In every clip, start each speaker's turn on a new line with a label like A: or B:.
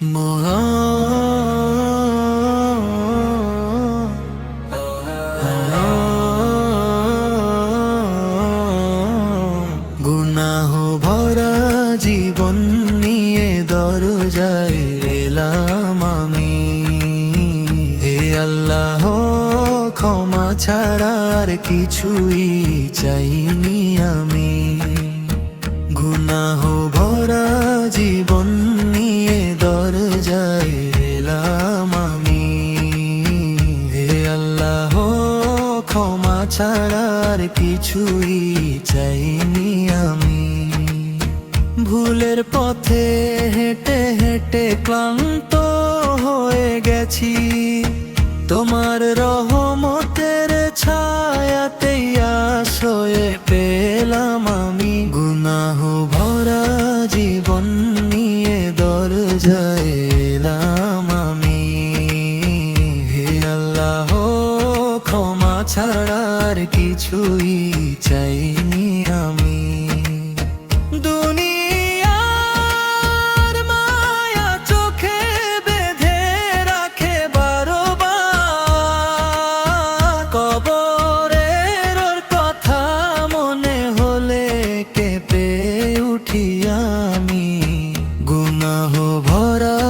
A: গুনাহ ভরা জীবন নিয়ে দরজায় এলাম আমি। হে আল্লাহ, ক্ষমা ছাড়া আর কিছুই চাইনি আমি। গুনাহ ভরা জীবন নিয়ে দরজায় এলাম আমি। হে আল্লাহ, ক্ষমা ছাড়া আর কিছুই চাইনি আমি। ভুলের পথে হেঁটে হেঁটে ক্লান্ত হয়ে গেছি, তোমার রহমতের ছায়াতেই আশ্রয় পেলাম আমি। গুনাহ ভরা জীবন নিয়ে দরজায় এলাম আমি। হে আল্লাহ, ক্ষমা ছাড়া আর কিছুই চাইনি আমি। দুনিয়ার মায়া চোখে বেঁধে রাখে বারবার, কবরের কথা মনে হলে কেঁপে উঠি আমি। গুনাহ ভরা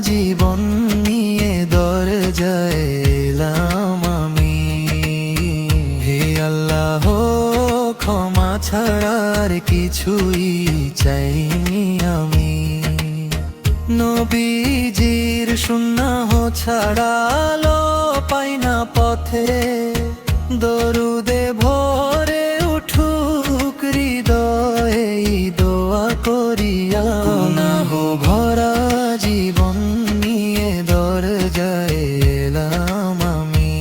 A: জীবন নিয়ে দরজায় এলাম আমি। হে আল্লাহ, ক্ষমা ছাড়া আর কিছুই চাইনি আমি। নবীজির সুন্নাহ ছাড়া আলো পাই না পথে, দরুদে ভরে উঠুক হৃদয়ে দোয়া করিয়া। গুনাহ ভরা জীবন নিয়ে দরজায় এলাম আমি।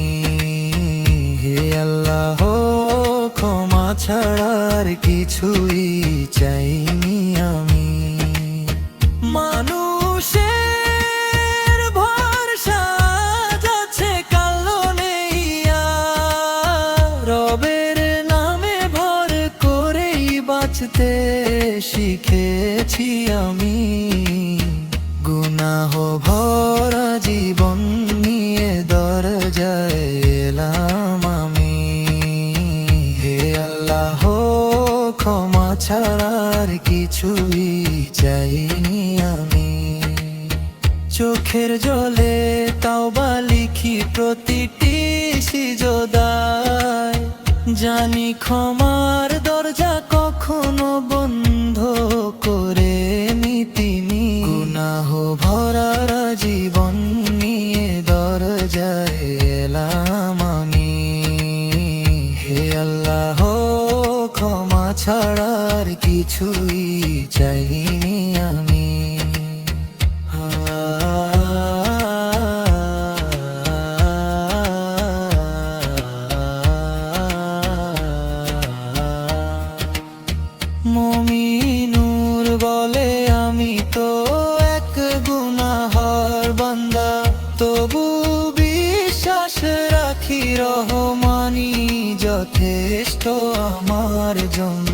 A: হে আল্লাহ, ক্ষমা ছাড়া আর কিছুই চাইনি আমি। মানুষের ভরসা যাচ্ছে কালো নেই আর, রবের নামে ভর করেই বাঁচতে শিখেছি আমি। গুনাহ ভরা জীবন নিয়ে দরজায় এলাম আমি। হে আল্লাহ, ক্ষমা ছাড়া আর কিছুই চাইনি আমি। চোখের জলে তাওবা লিখি প্রতিটি সিজদায়, জানি ক্ষমার দরজা কখনো বন্ধ করে নি তিনি। গুনাহ ভরা জীবন নিয়ে দরজায় এলাম আমি। হে আল্লাহ, ক্ষমা ছাড়া আর কিছুই চাইনি আমি। মুমিনুর বলে আমি তো এক গুনাহর বান্দা, তবু বিশ্বাস রাখি রহমানি যথেষ্ট আমার জন্য।